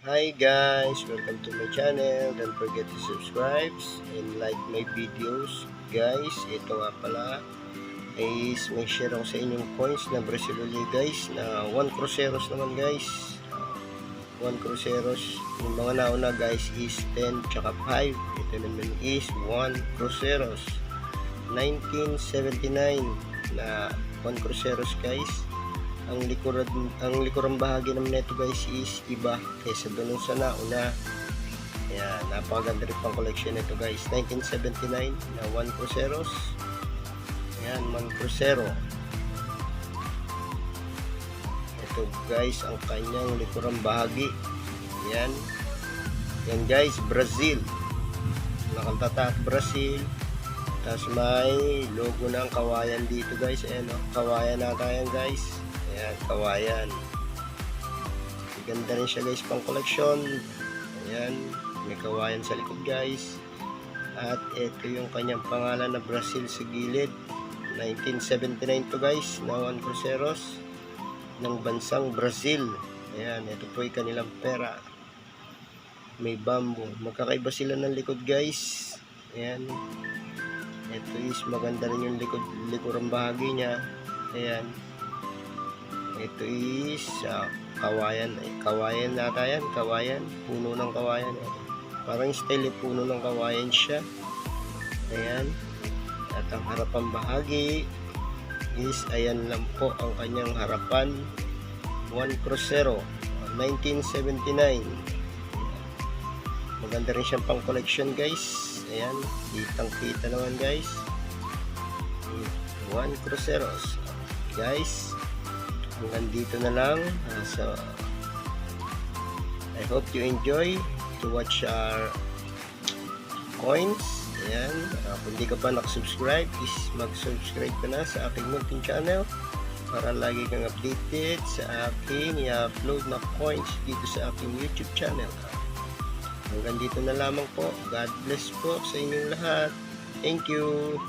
Hi guys, welcome to my channel. Don't forget to subscribe and like my videos. Guys, ito nga pala is may share ako sa inyong coins na Brazil ulit guys na 1 cruceros naman guys. 1 cruceros. Yung mga nauna guys is 10 tsaka 5. Ito naman is 1 cruceros. 1979 na 1 cruceros guys. Ang likurang bahagi naman nito guys is iba kaysa doon sa nauna. Ayan, napakaganda rin pang collection nito guys. 1979 na 1 cruceros. Ayan, 1 crucero. Ito guys ang kanyang likurang bahagi. Ayan. Yan guys, Brazil. Nakatatak Brazil. Tapos may logo ng kawayan dito guys. Ayan o, kawayan na tayo guys. Ayan, kawayan. Ganda rin siya guys pang collection. Ayan, may kawayan sa likod guys. At ito yung kanyang pangalan na Brazil sa gilid. 1979 to guys na 1 cruceros ng bansang Brazil. Ayan, ito po yung kanilang pera. May bamboo. Magkakaiba sila ng likod guys. Ayan. Ito is maganda rin yung likurang bahagi niya. Ayan. Ito is kawayan. Kawayan nata yan. Kawayan. Puno ng kawayan. Parang style puno ng kawayan siya. Ayan. At ang harapan bahagi is ayan lang po ang kanyang harapan. 1 crucero. 1979. Maganda rin siyang pang collection guys. Ayan. Kitang kita naman guys. 1 cruceros. Guys. Hanggang dito na lang. So, I hope you enjoy to watch our coins. Ayan. Kung hindi ka pa nakasubscribe, is mag-subscribe ka na sa aking munting channel para lagi kang updated sa aking i-upload na coins dito sa aking YouTube channel. Hanggang dito na lamang po. God bless po sa inyong lahat. Thank you.